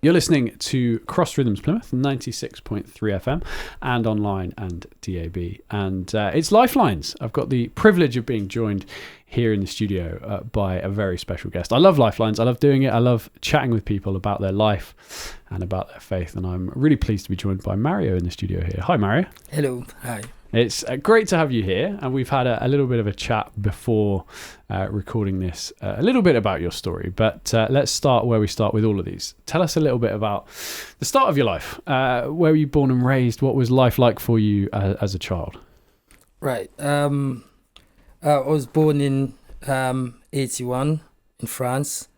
You're listening to Cross Rhythms Plymouth, 96.3 FM, and online and DAB. And it's Lifelines. I've got the privilege of being joined here in the studio by a very special guest. I love Lifelines. I love doing it. I love chatting with people about their life and about their faith. And I'm really pleased to be joined by Mario in the studio here. Hi, Mario. Hello. Hi. It's great to have you here, and we've had a little bit of a chat before recording this, a little bit about your story, but let's start where we start with all of these. Tell us a little bit about the start of your life. Where were you born and raised? What was life like for you as a child? Right. I was born in 81 in France,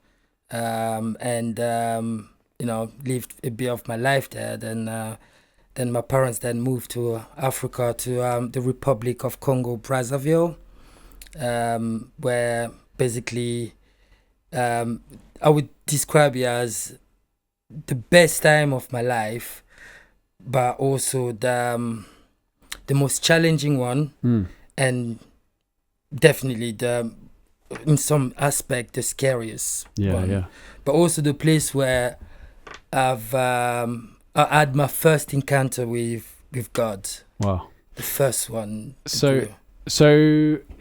and lived a bit of my life there. Then my parents then moved to Africa, to the Republic of Congo, Brazzaville, where basically I would describe it as the best time of my life, but also the most challenging one, and definitely in some aspect the scariest one. Yeah. But also the place where I had my first encounter with God. Wow. The first one. So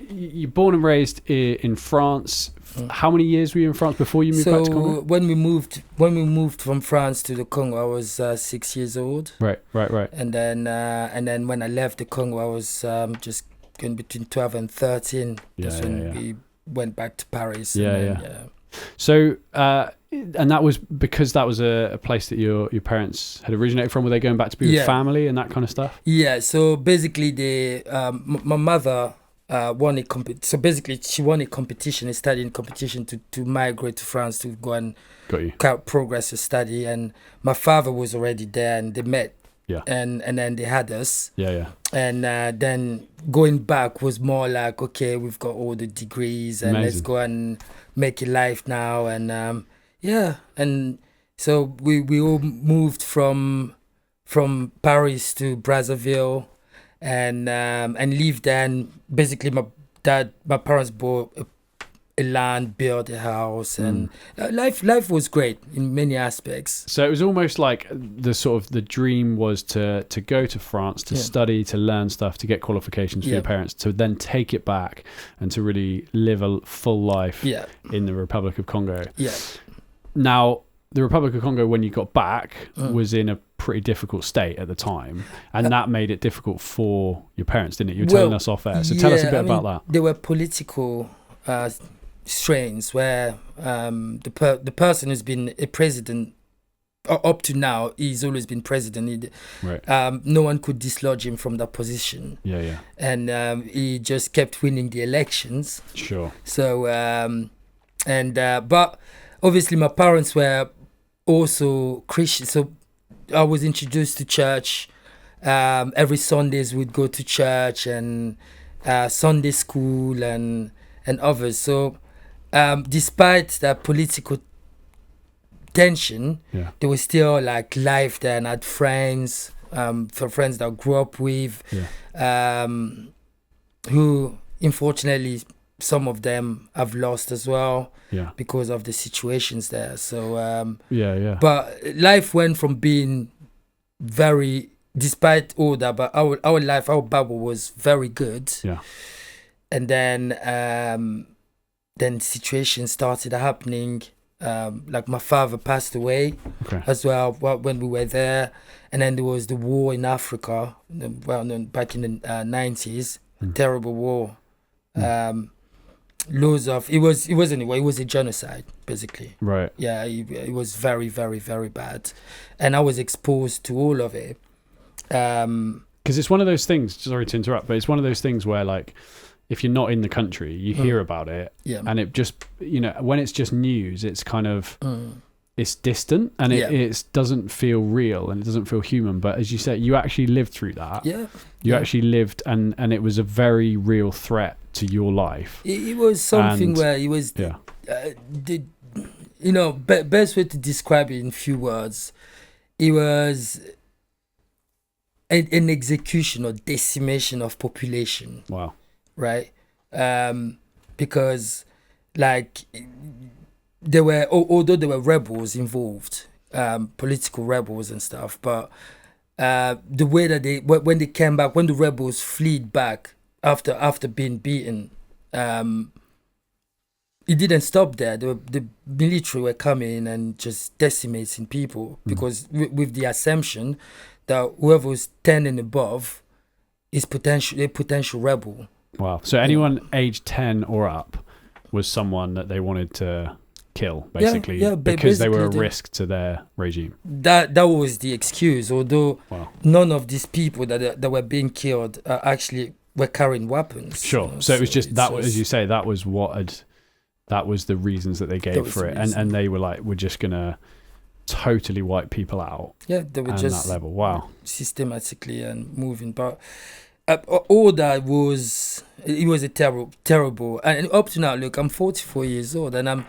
you're born and raised in France. How many years were you in France before you moved back to Congo? When we moved from France to the Congo, I was 6 years old. Right. And then when I left the Congo, I was just going between 12 and 13. That's when we went back to Paris. So, and that was because that was a place that your parents had originated from. Were they going back to be with family and that kind of stuff? Yeah. So basically, my mother won a So basically, she won a competition, a studying competition to migrate to France to go and progress her study. And my father was already there, and they met. Yeah. And then they had us. Yeah. And then going back was more like, okay, we've got all the degrees, and let's go and make a life now. And and so we all moved from Paris to Brazzaville, and lived there. And basically, my parents bought a land, built a house, and life was great in many aspects. So it was almost like the dream was to go to France to study, to learn stuff, to get qualifications for your parents, to then take it back and to really live a full life in the Republic of Congo. Yeah. Now, the Republic of Congo, when you got back, was in a pretty difficult state at the time, and that made it difficult for your parents, didn't it? You were telling us off air. So tell us a bit about that. There were political strains where the person who's been a president up to now, he's always been president. No one could dislodge him from that position. And he just kept winning the elections. Sure. So but obviously my parents were also Christian, so I was introduced to church. Every Sundays we'd go to church, and Sunday school and others. So despite that political tension, there was still like life there, and I had friends, friends that I grew up with, who unfortunately some of them I've lost as well because of the situations there. So but life went from being very, despite all that, but our life, our Bible was very good. And then situations started happening. Like my father passed away as well when we were there, and then there was the war in Africa, back in the 90s, terrible war. Loads of it wasn't a war, it was a genocide basically. Right. Yeah, it was very, very, very bad, and I was exposed to all of it. Because it's one of those things. Sorry to interrupt, but it's one of those things where, like, if you're not in the country, you hear about it, and it just, when it's just news, it's kind of, it's distant, and it doesn't feel real, and it doesn't feel human. But as you said, you actually lived through that. You actually lived, and it was a very real threat to your life. It was something where it was, best way to describe it in few words, it was an execution or decimation of population. Wow. Right? Because, like, although there were rebels involved, political rebels and stuff. But the way that when they came back, when the rebels fled back after being beaten, it didn't stop there. The military were coming and just decimating people because with the assumption that whoever was 10 and above is a potential rebel. Wow. So anyone aged 10 or up was someone that they wanted to kill, basically, because they were a risk to their regime. That was the excuse, although none of these people that were being killed actually were carrying weapons. Sure. So it was just that, as you say, that was the reasons that they gave for it. And they were like, we're just going to totally wipe people out. Yeah, they were just that level. Wow. Systematically and moving. But all that was a terrible. And up to now, look, I'm 44 years old and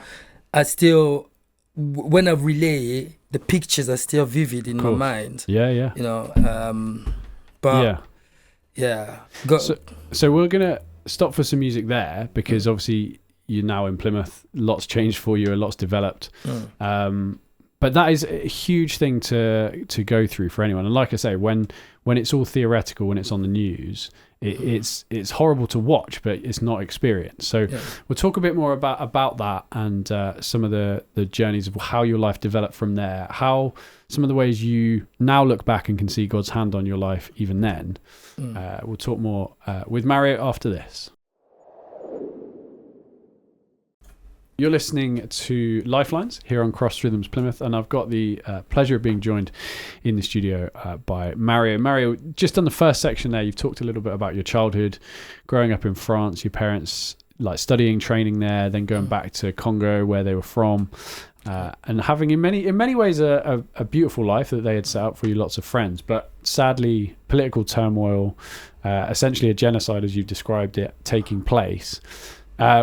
I still, when I relay, the pictures are still vivid in my mind. Yeah. You know, but yeah. So we're going to stop for some music there because obviously you're now in Plymouth. Lots changed for you, a lot's developed. But that is a huge thing to go through for anyone. And like I say, when it's all theoretical, when it's on the news, it's horrible to watch, but it's not experience. So we'll talk a bit more about that and some of the journeys of how your life developed from there, how some of the ways you now look back and can see God's hand on your life even then. We'll talk more with Mario after this. You're listening to Lifelines here on Cross Rhythms Plymouth, and I've got the pleasure of being joined in the studio by Mario. Mario, just on the first section there, you've talked a little bit about your childhood, growing up in France, your parents like studying, training there, then going back to Congo where they were from, and having in many ways a beautiful life that they had set up for you, lots of friends. But sadly, political turmoil, essentially a genocide as you've described it, taking place.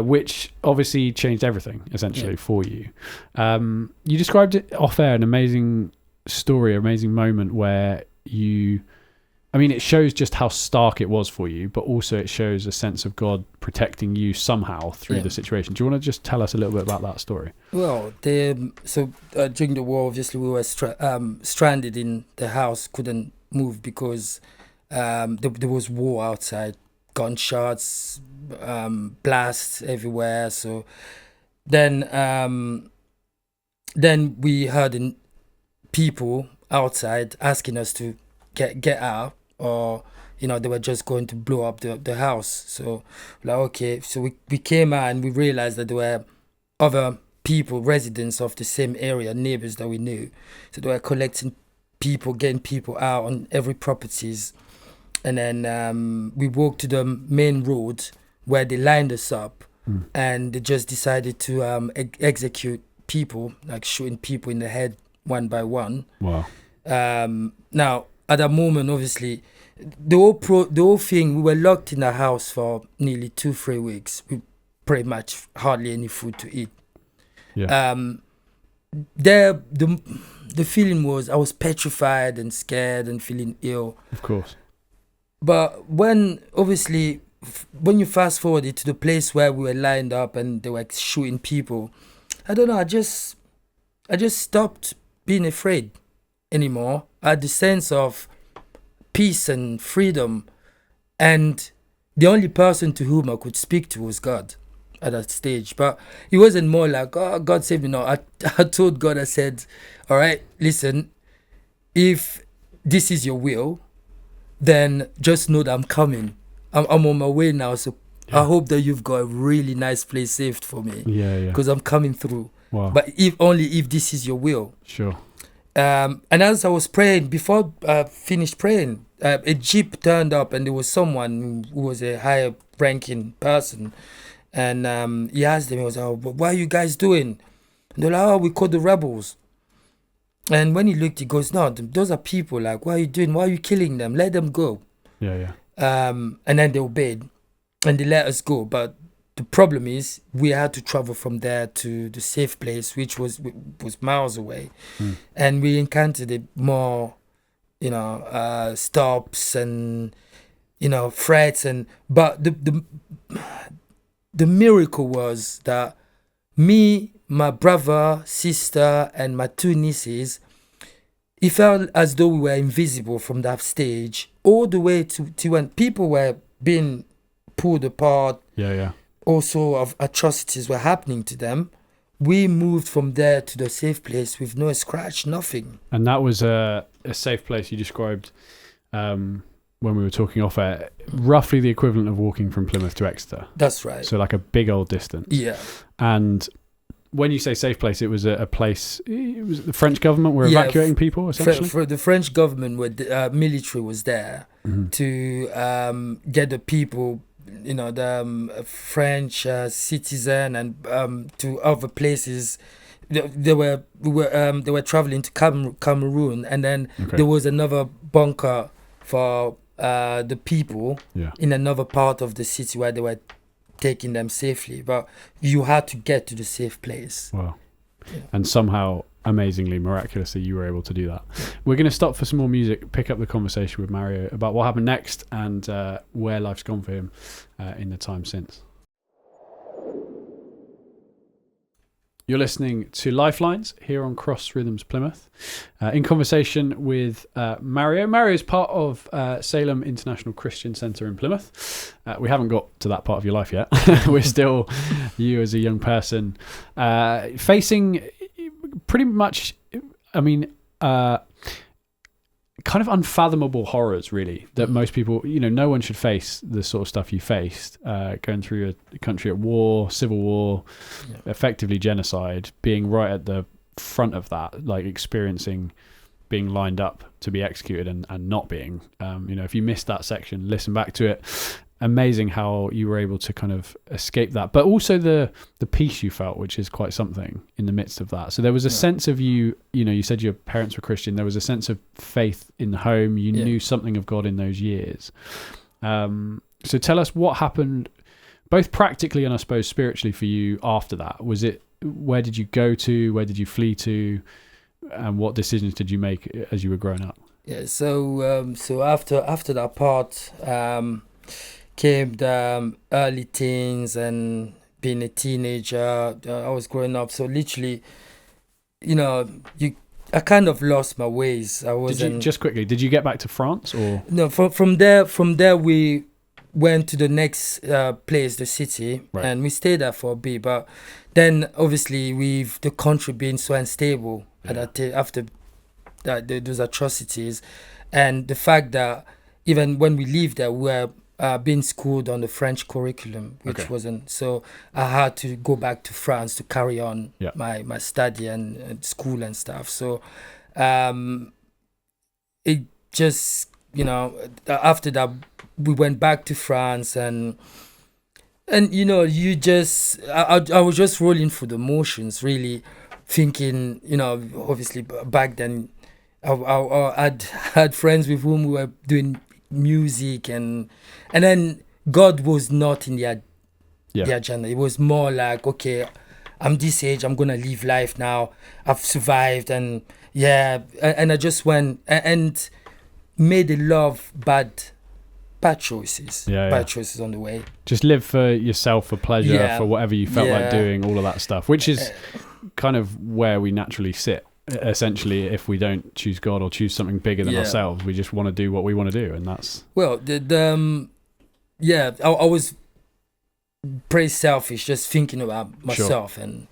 Which obviously changed everything, essentially, for you. You described it off air, an amazing story, amazing moment where it shows just how stark it was for you, but also it shows a sense of God protecting you somehow through the situation. Do you want to just tell us a little bit about that story? Well, during the war, obviously, we were stranded in the house, couldn't move because there was war outside. Gunshots, blasts everywhere. So then we heard people outside asking us to get out, or they were just going to blow up the house. So okay, so we came out and we realized that there were other people, residents of the same area, neighbors that we knew. So they were collecting people, getting people out on every properties. And then we walked to the main road where they lined us up, and they just decided to execute people, like shooting people in the head one by one. Wow. Now, at that moment, obviously, the whole thing, we were locked in a house for nearly 2-3 weeks. We pretty much hardly any food to eat. Yeah. The feeling was I was petrified and scared and feeling ill. Of course. But when you fast forward it to the place where we were lined up and they were shooting people, I don't know, I just stopped being afraid anymore. I had the sense of peace and freedom, and the only person to whom I could speak to was God at that stage. But it wasn't more like, oh, God save me. No, I told God, I said, all right, listen, if this is your will, then just know that I'm coming. I'm on my way now, so I hope that you've got a really nice place saved for me. Yeah. Because I'm coming through. Wow. But if this is your will. Sure. And as I was praying, before I finished praying, a jeep turned up and there was someone who was a higher ranking person. And he asked them, he was like, what are you guys doing? And they're like, oh, we caught the rebels. And when he looked, he goes, no, those are people. Like, what are you doing? Why are you killing them? Let them go. Yeah. And then they obeyed and they let us go. But the problem is we had to travel from there to the safe place, which was miles away. And we encountered more, stops and, threats. But the miracle was that me, my brother, sister, and my 2 nieces, it felt as though we were invisible from that stage all the way to when people were being pulled apart. Also of atrocities were happening to them. We moved from there to the safe place with no scratch, nothing. And that was a safe place you described when we were talking off air, roughly the equivalent of walking from Plymouth to Exeter. That's right. So like a big old distance. Yeah. And when you say safe place, it was a place, it was the French government were evacuating people, essentially? For the French government, where the military was there to get the people, the French citizen and to other places. They were traveling to Cameroon, and then there was another bunker for the people in another part of the city where they were taking them safely. But you had to get to the safe place. Wow. Yeah. And somehow, amazingly, miraculously, you were able to do that. We're going to stop for some more music, pick up the conversation with Mario about what happened next and where life's gone for him in the time since. You're listening to Lifelines here on Cross Rhythms Plymouth, in conversation with Mario. Mario is part of Salem International Christian Centre in Plymouth. We haven't got to that part of your life yet. We're still you as a young person facing pretty much, kind of unfathomable horrors, really, that most people, no one should face the sort of stuff you faced, going through a country at war, civil war, effectively genocide, being right at the front of that, like experiencing being lined up to be executed and not being. If you missed that section, listen back to it. Amazing how you were able to kind of escape that, but also the peace you felt, which is quite something in the midst of that. So there was a sense of you said your parents were Christian. There was a sense of faith in the home. You knew something of God in those years. So tell us what happened, both practically and I suppose spiritually for you after that. Where did you go to? Where did you flee to? And what decisions did you make as you were growing up? Yeah. So after that part, came the early teens and being a teenager. I was growing up, so literally, I kind of lost my ways. I wasn't. Just quickly, did you get back to France or no? From there we went to the next place, the city, and we stayed there for a bit. But then, obviously, with the country being so unstable after those atrocities, and the fact that even when we lived there, we were being schooled on the French curriculum, which wasn't. So I had to go back to France to carry on my study and school and stuff. So it just, after that, we went back to France and you just, I was just rolling through the motions, really thinking, obviously back then I had friends with whom we were doing music and then God was not in the agenda. It was more like, okay, I'm this age, I'm gonna live life now, I've survived, and I just went and made a lot of bad choices choices on the way. Just live for yourself, for pleasure, for whatever you felt like doing, all of that stuff, which is kind of where we naturally sit. Essentially, if we don't choose God or choose something bigger than ourselves, we just want to do what we want to do, and that's I was pretty selfish, just thinking about myself. And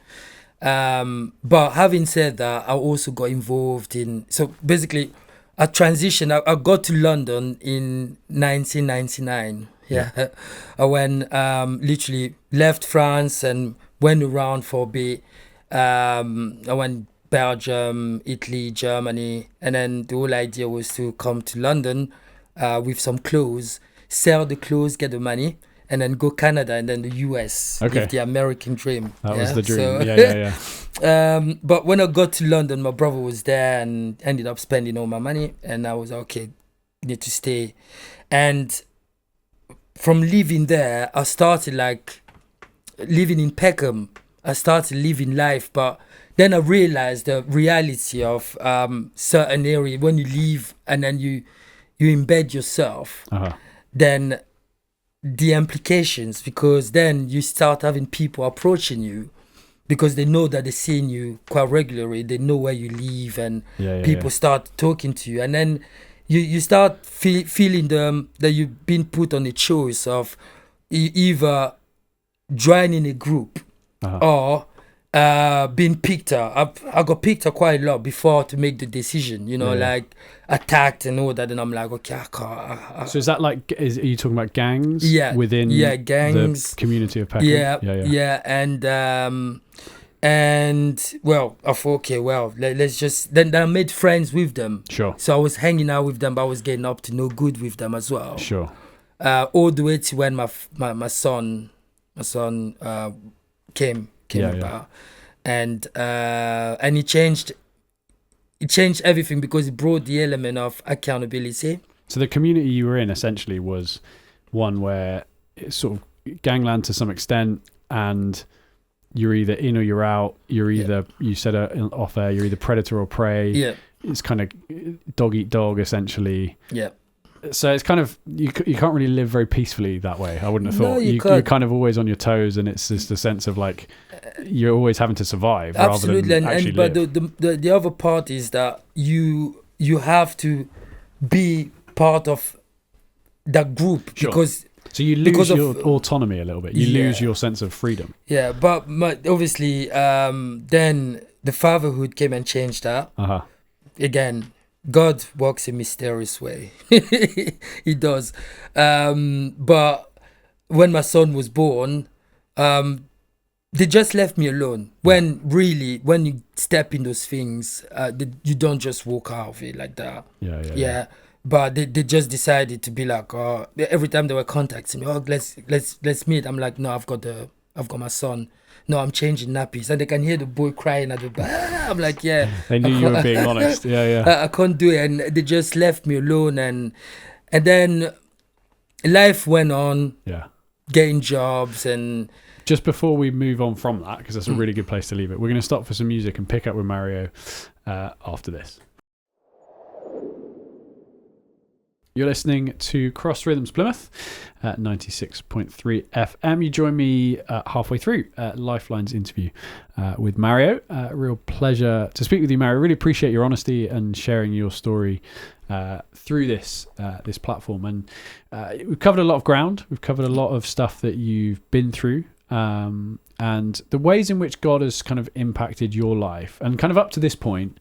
but having said that, I also got involved in, so basically I transitioned. I got to London in 1999. I went, literally left France and went around for a bit. I went Belgium, Italy, Germany, and then the whole idea was to come to London with some clothes, sell the clothes, get the money, and then go Canada and then the US, live the American dream. That was the dream. So, but when I got to London, my brother was there and ended up spending all my money, and I was like, okay, need to stay. And from living there, I started like living in Peckham. I started living life, but then I realized the reality of certain area. When you leave and then you embed yourself, then the implications, because then you start having people approaching you because they know that they're seeing you quite regularly. They know where you live, and people start talking to you, and then you start feeling that you've been put on a choice of either joining a group or being picked up. I got picked up quite a lot before to make the decision, like attacked and all that, and I'm like, okay, I can't. So is that like, are you talking about gangs within gangs, the community of Peckham? And well, I thought, okay, well, let's just, then I made friends with them. Sure. So I was hanging out with them, but I was getting up to no good with them as well. Sure. All the way to when my son came about, and he changed everything because it brought the element of accountability. So the community you were in essentially was one where it's sort of gangland to some extent, and you're either in or you're out. You're either, you said off air, you're either predator or prey. Yeah. It's kind of dog eat dog essentially. Yeah. So it's kind of, you can't really live very peacefully that way. I wouldn't have thought. You're kind of always on your toes, and it's just a sense of like you're always having to survive rather than actually live. But the other part is that you have to be part of that group because. So you lose your autonomy a little bit. You lose your sense of freedom. Yeah, but obviously, then the fatherhood came and changed that. Again, God works in a mysterious way. He does. But when my son was born, they just left me alone. When you step in those things, you don't just walk out of it like that. Yeah. But they just decided to be like, every time they were contacting me, let's meet. I'm like, no, I've got my son. No, I'm changing nappies, and they can hear the boy crying at the back. I'm like, yeah. They knew you were being honest. I can't do it, and they just left me alone, and then life went on. Yeah. Getting jobs and. Just before we move on from that, because that's a really good place to leave it, we're going to stop for some music and pick up with Mario after this. You're listening to Cross Rhythms Plymouth at 96.3 FM. You join me halfway through Lifelines interview with Mario. Real pleasure to speak with you, Mario. Really appreciate your honesty and sharing your story through this platform. And we've covered a lot of ground. We've covered a lot of stuff that you've been through, and the ways in which God has kind of impacted your life. And kind of up to this point,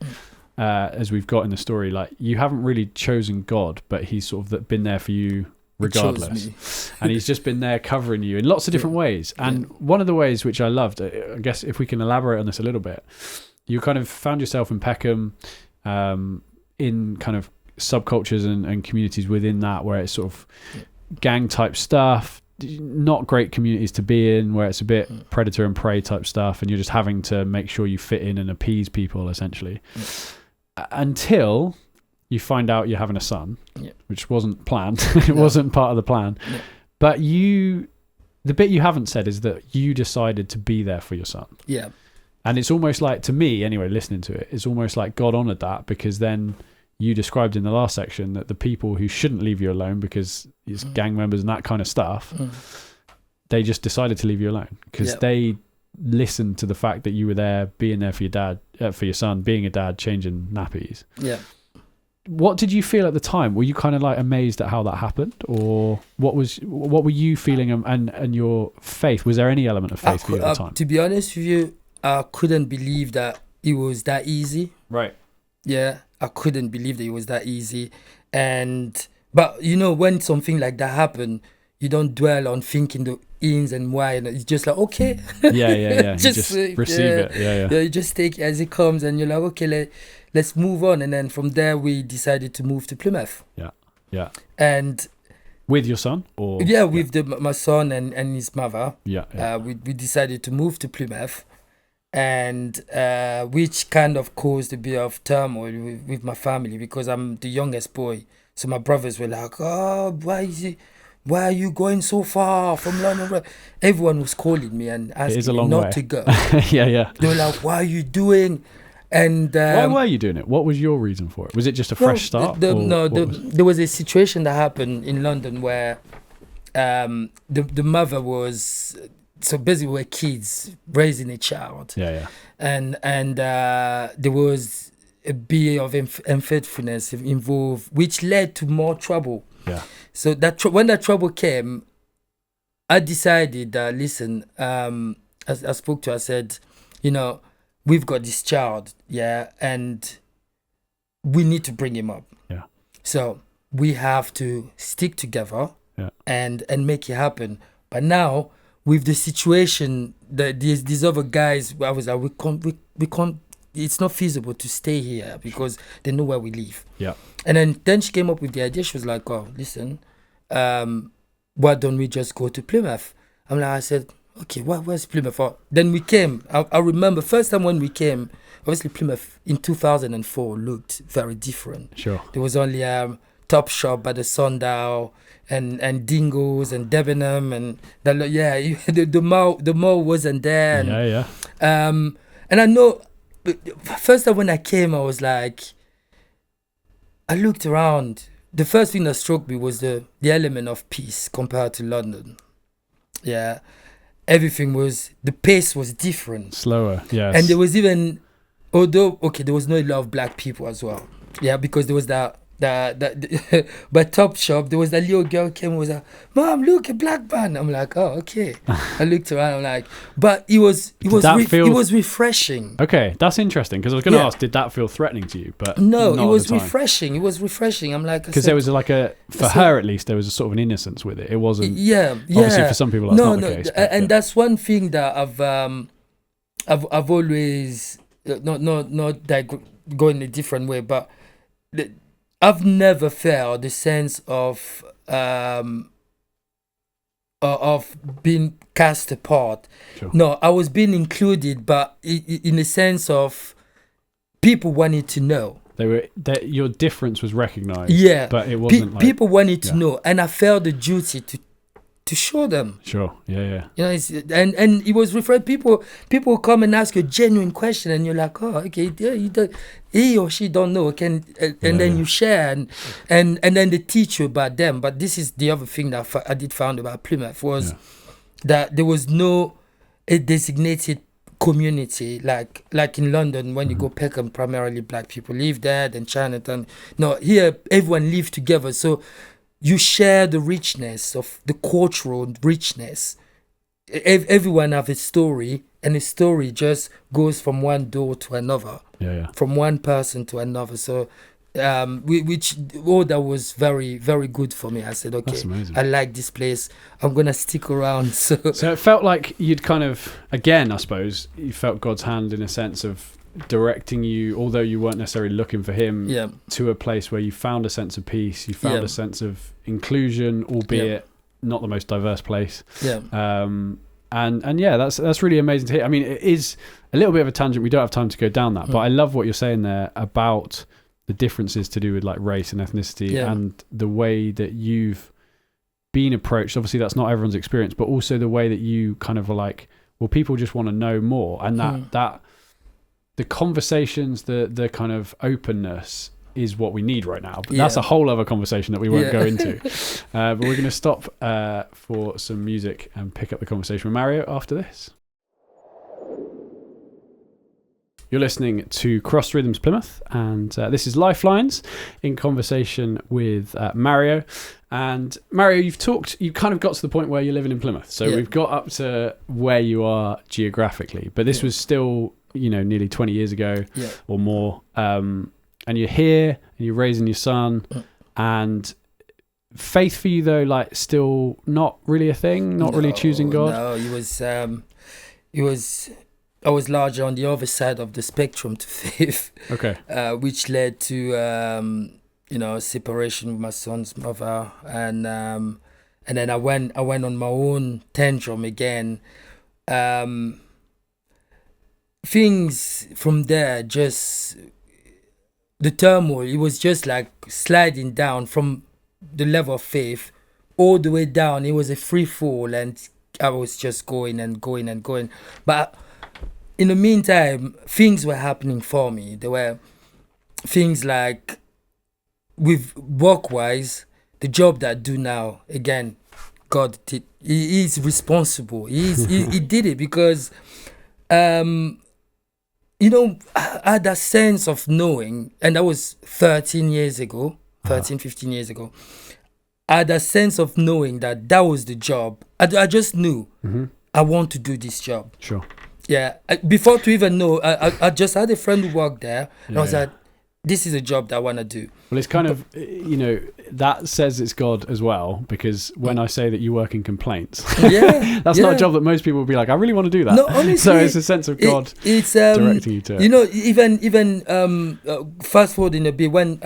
as we've got in the story, like you haven't really chosen God, but he's sort of been there for you regardless. And he's just been there covering you in lots of different ways. And one of the ways which I loved, I guess if we can elaborate on this a little bit, you kind of found yourself in Peckham, in kind of subcultures and communities within that, where it's sort of gang type stuff, not great communities to be in, where it's a bit predator and prey type stuff, and you're just having to make sure you fit in and appease people essentially. Until you find out you're having a son, which wasn't planned. It wasn't part of the plan. But the bit you haven't said is that you decided to be there for your son. Yeah. And it's almost like, to me anyway, listening to it, it's almost like God honoured that, because then you described in the last section that the people who shouldn't leave you alone because it's gang members and that kind of stuff, they just decided to leave you alone because they listened to the fact that you were there, being there for your dad, for your son, being a dad, changing nappies. Yeah. What did you feel at the time? Were you kind of like amazed at how that happened, or what were you feeling, and your faith? Was there any element of faith for you at the time? To be honest with you, I couldn't believe that it was that easy. Right. Yeah, I couldn't believe that it was that easy. But when something like that happened, you don't dwell on thinking the ins and why, and it's just like, okay. Yeah. just receive it. Yeah. You just take it as it comes, and you're like, okay, let's move on. And then from there, we decided to move to Plymouth. Yeah. And with your son, or with my son and his mother. Yeah. We decided to move to Plymouth, and which kind of caused a bit of turmoil with my family, because I'm the youngest boy. So my brothers were like, "Oh, why are you going so far from London?" Everyone was calling me and asking me not to go. Yeah. They were like, "What are you doing?" And why were you doing it? What was your reason for it? Was it just a fresh start? There was a situation that happened in London where the mother was so basically we're kids raising a child. And there was a bit of unfaithfulness involved, which led to more trouble. So that when that trouble came, I decided that, listen, I spoke to her, I said, we've got this child, and we need to bring him up. So we have to stick together and make it happen. But now, with the situation that these other guys, I was like, we can't. It's not feasible to stay here because they know where we live. And then she came up with the idea. She was like, "Oh, listen, why don't we just go to Plymouth?" I said, "Okay, where's Plymouth?" Then we came. I remember first time when we came. Obviously, Plymouth in 2004 looked very different. There was only Top Shop by the Sundial and Dingoes and Debenham and the mall wasn't there. And I know. First time when I came, I was like, I looked around. The first thing that struck me was the element of peace compared to London. Everything the pace was different. Slower, yes. And there was even, there was not a lot of black people as well. Because there was that but Top Shop, there was that little girl came and was like, "Mom, look, a black man." I'm like, "Oh, okay." I looked around, I'm like, but it was refreshing. Okay, that's interesting, because I was going to ask, did that feel threatening to you? But no, it was refreshing. It was refreshing. I'm like, because there was for her at least, there was a sort of an innocence with it. It wasn't. Obviously, for some people, that's not the case. And that's one thing that I've always not going a different way, but. I've never felt the sense of being cast apart. No, I was being included, but in a sense of people wanted to know. Your difference was recognized. But it wasn't people wanted to know, and I felt the duty to show them. And it was referred. People come and ask you a genuine question, and you're like, "Oh, okay, he or she don't know." Then you share, and then they teach you about them. But this is the other thing that I did found about Plymouth was that there was no a designated community like in London when you go Peckham, primarily black people live there, then Chinatown. No, here everyone live together, so. You share the richness of the cultural richness. Everyone have a story, and a story just goes from one door to another, from one person to another. So, that was very, very good for me. I said, okay, I like this place. I'm gonna stick around. So it felt like you'd kind of, again, I suppose, you felt God's hand in a sense of directing you, although you weren't necessarily looking for him, to a place where you found a sense of peace, you found a sense of inclusion, albeit not the most diverse place. And that's really amazing to hear. I mean, it is a little bit of a tangent, we don't have time to go down that, but I love what you're saying there about the differences to do with like race and ethnicity and the way that you've been approached. Obviously that's not everyone's experience, but also the way that you kind of are like, well, people just want to know more, and that the conversations, the kind of openness is what we need right now. But that's a whole other conversation that we won't go into. But we're going to stop for some music and pick up the conversation with Mario after this. You're listening to Cross Rhythms Plymouth, and this is Lifelines in conversation with Mario. And Mario, you kind of got to the point where you're living in Plymouth. So we've got up to where you are geographically, but this was still, nearly 20 years ago or more. And you're here and you're raising your son, and faith for you though, like still not really a thing, not really choosing God. No, I was larger on the other side of the spectrum to faith. Okay. Which led to separation with my son's mother, and then I went on my own tantrum again. Things from there, just the turmoil, it was just like sliding down from the level of faith all the way down. It was a free fall, and I was just going and going and going. But in the meantime, things were happening for me. There were things like, with work-wise, the job that I do now, again, God did. He is responsible. He did it because, I had that sense of knowing, and that was 15 years ago. I had a sense of knowing that was the job. I just knew I want to do this job. Sure. Yeah. Before to even know, I just had a friend who worked there, and I was like, this is a job that I want to do. Well, it's kind of, that says it's God as well, because when I say that you work in complaints, that's not a job that most people would be like, I really want to do that. No, honestly, so it's a sense of God directing you to it. Even fast forwarding a bit, when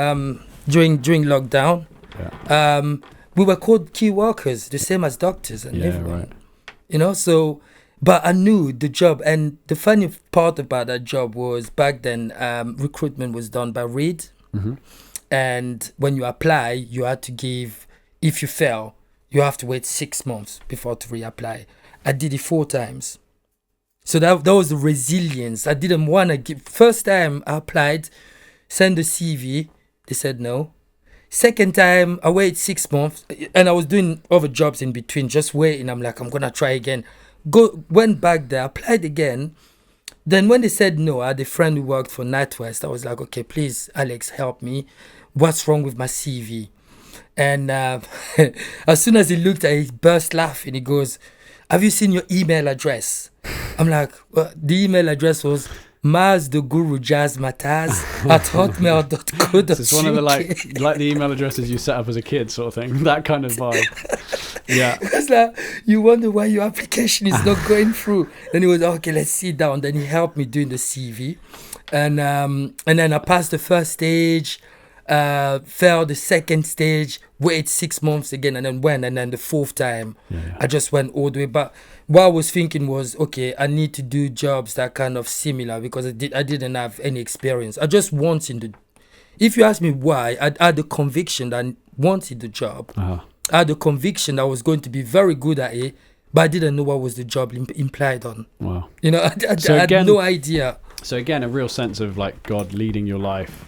during lockdown, we were called key workers, the same as doctors and everyone. Right. So, but I knew the job, and the funny part about that job was back then recruitment was done by Reed, and when you apply, you had to give. If you fail, you have to wait 6 months before to reapply. I did it 4 times, so that was the resilience. I didn't want to give. First time I applied, sent the CV. They said no. Second time, I waited 6 months, and I was doing other jobs in between, just waiting. I'm like, I'm gonna try again. Went back there, applied again. Then when they said no, I had a friend who worked for NatWest. I was like, okay, please, Alex, help me. What's wrong with my CV? And as soon as he looked at it, he burst laughing. He goes, have you seen your email address? I'm like, well, the email address was mazdogurujazmataz@hotmail.co.uk. It's one of the like the email addresses you set up as a kid, sort of thing. That kind of vibe. Yeah. It's like, you wonder why your application is not going through. Then he was okay, let's sit down. Then he helped me doing the CV, and then I passed the first stage, failed the second stage, waited 6 months again, and then went. And then the fourth time, I just went all the way. But what I was thinking was, okay, I need to do jobs that kind of similar, because I didn't have any experience. I just wanted to. If you ask me why, I had the conviction that I wanted the job. I had the conviction that I was going to be very good at it, but I didn't know what was the job implied on. Wow. I had no idea. So again, a real sense of like God leading your life,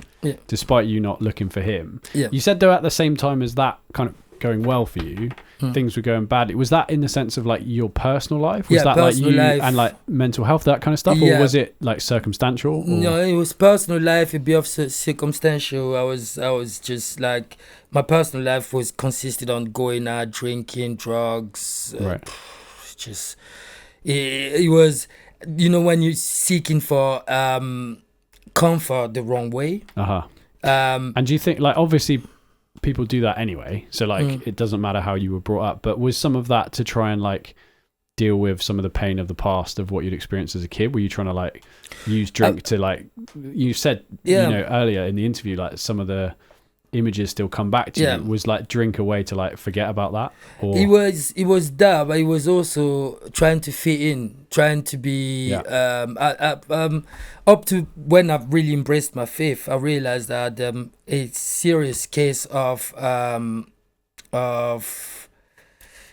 despite you not looking for Him. Yeah. You said though, at the same time as that kind of going well for you, things were going badly. Was that in the sense of like your personal life? Was that like you life. And like mental health, that kind of stuff, or was it like circumstantial? Or? No, it was personal life. A bit of circumstantial. I was just like, my personal life was consisted on going out, drinking, drugs. Right. It was, when you're seeking for comfort the wrong way. And do you think, like, obviously people do that anyway, so like it doesn't matter how you were brought up, but was some of that to try and like deal with some of the pain of the past of what you'd experienced as a kid? Were you trying to like use drink to like, you said earlier in the interview, like some of the images still come back to you? Was like drink a way to like forget about that? Or? It was that, but it was also trying to fit in, trying to be up to when I've really embraced my faith. I realized that a serious case of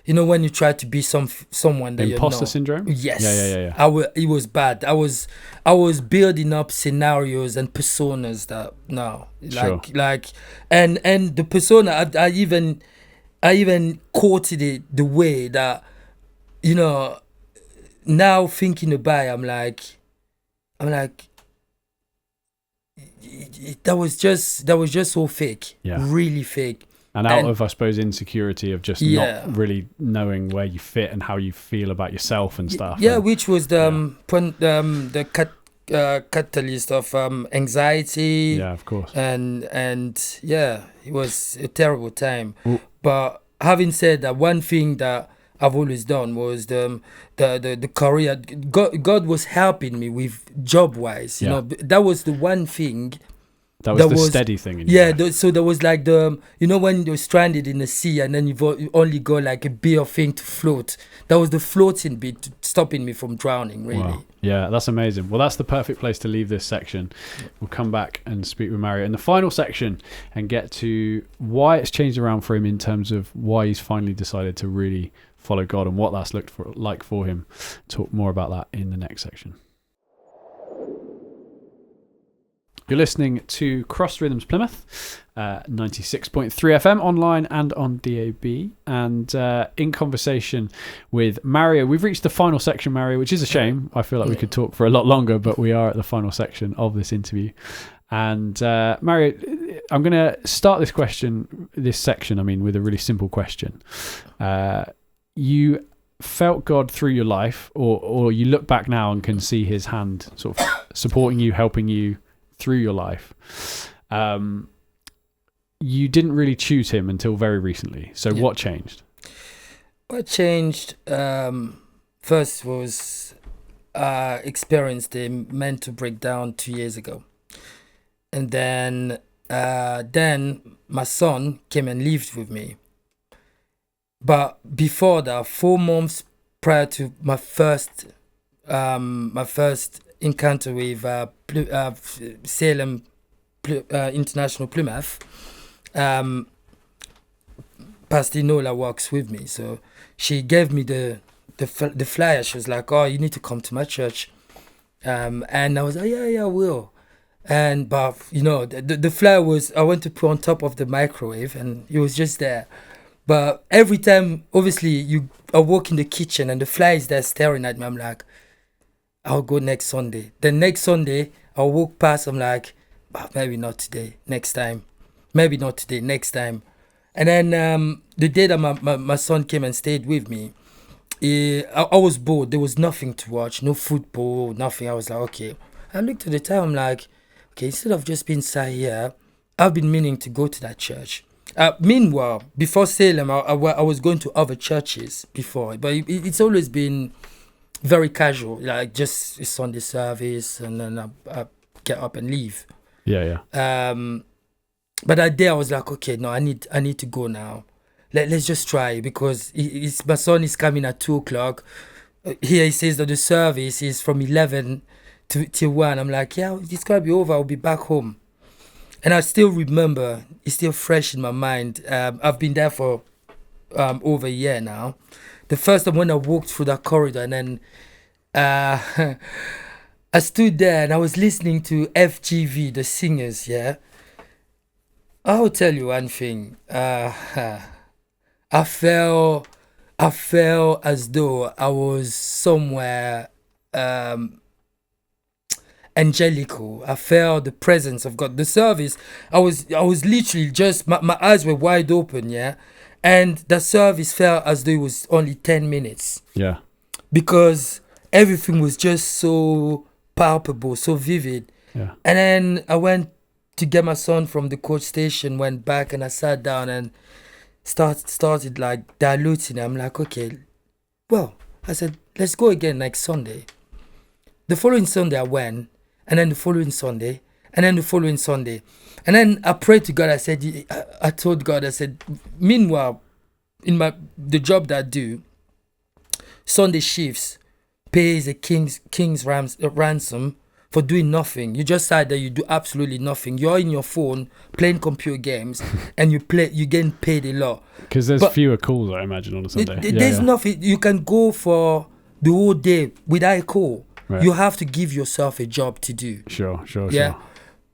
when you try to be someone that imposter syndrome. Yes. Yeah. It was bad. I was building up scenarios and personas that and the persona I even quoted it the way that now thinking about it, I'm like that was just so fake, really fake. And out of, I suppose, insecurity of just not really knowing where you fit and how you feel about yourself and stuff. Yeah, which was the catalyst of anxiety. Yeah, of course. And it was a terrible time. Ooh. But having said that, one thing that I've always done was the career. God was helping me with job-wise. You know, that was the one thing. That was the steady thing in your life. So there was like when you're stranded in the sea and then you only got like a bit of thing to float. That was the floating bit stopping me from drowning, really. Wow. Yeah, that's amazing. Well, that's the perfect place to leave this section. We'll come back and speak with Mario in the final section and get to why it's changed around for him in terms of why he's finally decided to really follow God and what that's looked like for him. Talk more about that in the next section. You're listening to Cross Rhythms Plymouth, 96.3 FM online and on DAB, and in conversation with Mario. We've reached the final section, Mario, which is a shame. I feel like we could talk for a lot longer, but we are at the final section of this interview. And Mario, I'm going to start this section, with a really simple question. You felt God through your life, or you look back now and can see his hand sort of supporting you, helping you through your life. You didn't really choose him until very recently. So what changed? What changed first was experienced a mental breakdown 2 years ago. And then my son came and lived with me. But before that, 4 months prior to my first encounter with Salem International Plymouth, Pastor Nola works with me, so she gave me the flyer. She was like, "Oh, you need to come to my church," and I was like, "Yeah, I will." And but the flyer was, I went to put on top of the microwave, and it was just there. But every time, obviously, I walk in the kitchen and the flyer is there staring at me. I'm like, I'll go next Sunday. The next Sunday, I'll walk past. I'm like, maybe not today, next time. Maybe not today, next time. And then the day that my son came and stayed with me, I was bored. There was nothing to watch, no football, nothing. I was like, okay. I looked at the time. I'm like, okay, instead of just being sat here, I've been meaning to go to that church. Meanwhile, before Salem, I was going to other churches before, but it's always been very casual, like just a Sunday service, and then I get up and leave. Yeah. But that day I was like, okay, no, I need to go now. Let's just try, because my son is coming at 2:00. Here he says that the service is from 11 till 1. I'm like, yeah, it's gonna be over. I'll be back home. And I still remember, it's still fresh in my mind. I've been there for over a year now. The first time when I walked through that corridor, and then I stood there and I was listening to FGV, the singers, yeah. I'll tell you one thing. I felt as though I was somewhere angelical. I felt the presence of God. The service, I was literally just, my eyes were wide open, yeah. And the service felt as though it was only 10 minutes. Yeah. Because everything was just so palpable, so vivid. Yeah. And then I went to get my son from the coach station, went back, and I sat down and started like diluting. I'm like, okay, well, I said, let's go again next Sunday. The following Sunday I went, and then the following Sunday, and then the following Sunday. And then I prayed to God. I said, I told God, I said, meanwhile, in the job that I do, Sunday shifts pays a king's ransom for doing nothing. You just said that you do absolutely nothing. You're in your phone playing computer games, and you're getting paid a lot. Because there's fewer calls, I imagine, on a Sunday. There's nothing. You can go for the whole day without a call. Right. You have to give yourself a job to do. Sure. Yeah.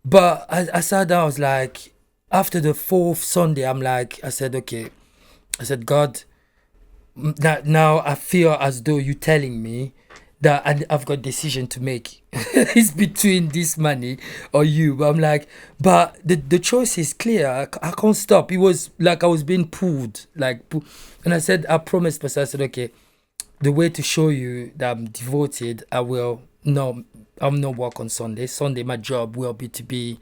But I sat down, I was like, after the 4th Sunday, I said, okay. I said, God, now I feel as though you're telling me that I've got a decision to make. It's between this money or you. But I'm like, but the choice is clear. I can't stop. It was like I was being pulled. And I said, I promised myself, I said, okay, the way to show you that I'm devoted, I'll not work on Sunday. Sunday, my job will be to be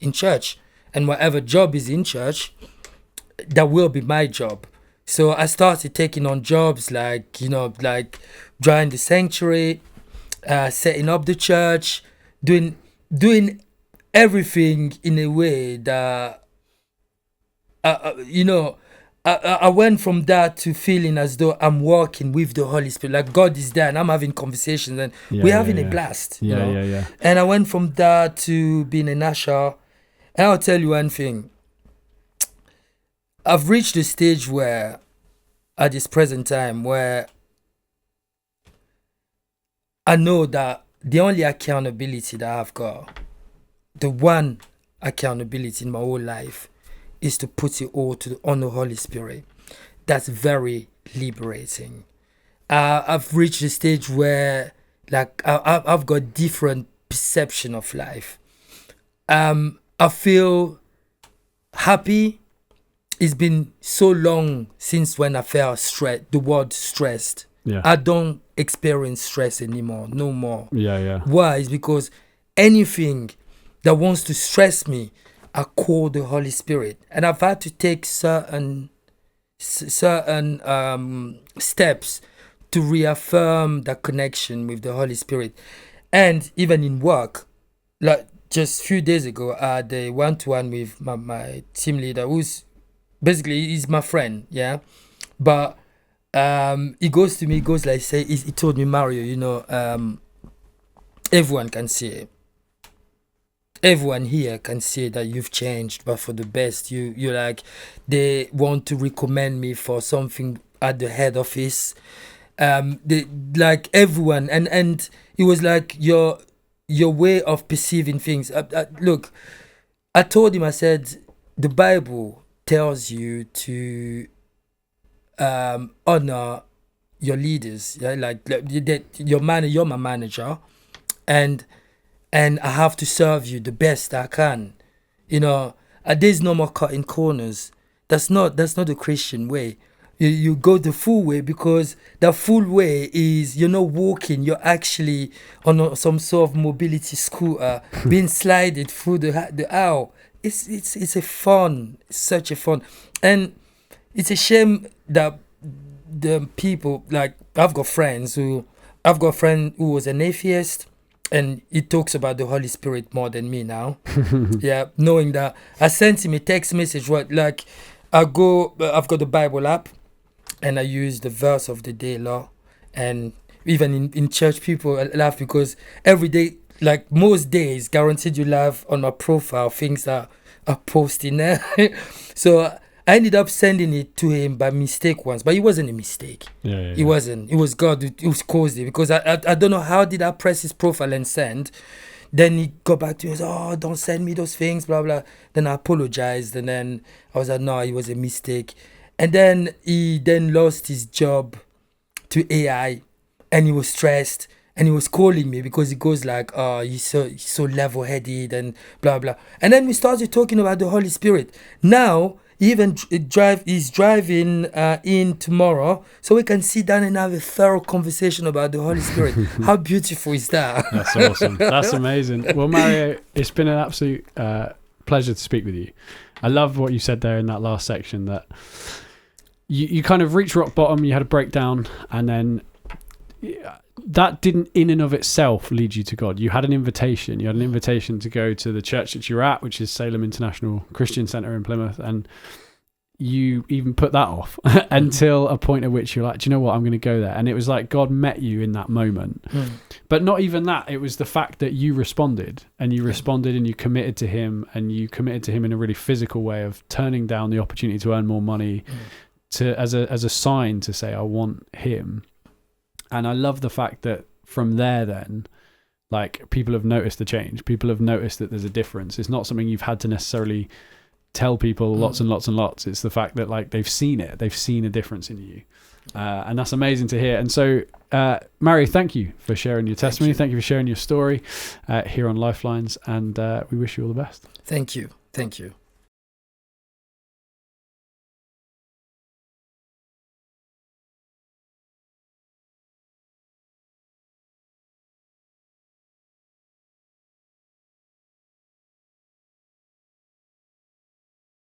in church. And whatever job is in church, that will be my job. So I started taking on jobs like drying the sanctuary, setting up the church, doing everything in a way that, I went from that to feeling as though I'm working with the Holy Spirit, like God is there and I'm having conversations and we're having a blast. Yeah. And I went from that to being an usher. And I'll tell you one thing. I've reached a stage where, at this present time, where I know that the only accountability that I've got, the one accountability in my whole life is to put it all on the Holy Spirit. That's very liberating. I've reached a stage where like I've got different perception of life. I feel happy. It's been so long since when I felt stressed, the word stressed. Yeah. I don't experience stress anymore, no more. Yeah. Why? It's because anything that wants to stress me, I call the Holy Spirit. And I've had to take certain steps to reaffirm that connection with the Holy Spirit. And even in work, like just a few days ago, I had a one-to-one with my team leader, who's basically he's my friend, yeah. But he goes to me, he goes like, he told me, Mario, you know, everyone can see it. Everyone here can see that you've changed, but for the best. You like, they want to recommend me for something at the head office. They like everyone, and it was like your way of perceiving things. Look, I told him, I said, the Bible tells you to honor your leaders, yeah, like you're my manager, and I have to serve you the best I can. You know, there's no more cutting corners. That's not the Christian way. You go the full way, because the full way is you're not walking, you're actually on some sort of mobility scooter being slided through the aisle. It's such a fun, and it's a shame that the people, like I've got a friend who was an atheist, and he talks about the Holy Spirit more than me now. Yeah, knowing that I sent him a text message, like I've got the Bible app, and I use the verse of the day law, and even in church people laugh because every day, like most days, guaranteed you laugh on my profile things that are posting there. So I ended up sending it to him by mistake once, but it wasn't a mistake. Yeah. It wasn't. It was God who caused it, because I don't know how did I press his profile and send. Then he got back to me and said, oh, don't send me those things, blah, blah. Then I apologized, and then I was like, no, it was a mistake. And then he lost his job to AI, and he was stressed, and he was calling me because he goes like, oh, he's so level-headed and blah, blah. And then we started talking about the Holy Spirit. Now, he's driving in tomorrow, so we can sit down and have a thorough conversation about the Holy Spirit. How beautiful is that? That's awesome. That's amazing. Well, Mario, it's been an absolute pleasure to speak with you. I love what you said there in that last section, that you kind of reached rock bottom, you had a breakdown, and then that didn't in and of itself lead you to God. You had an invitation. You had an invitation to go to the church that you're at, which is Salem International Christian Centre in Plymouth, and you even put that off until a point at which you're like, do you know what, I'm going to go there. And it was like God met you in that moment. But not even that, it was the fact that you responded, and you responded, and you committed to him, and you committed to him in a really physical way of turning down the opportunity to earn more money as a sign to say, I want him. And I love the fact that from there then, like, people have noticed the change. People have noticed that there's a difference. It's not something you've had to necessarily tell people lots and lots and lots. It's the fact that, like, they've seen it. They've seen a difference in you. And that's amazing to hear. And so, Mario, thank you for sharing your testimony. Thank you for sharing your story here on Lifelines. And we wish you all the best. Thank you. Thank you.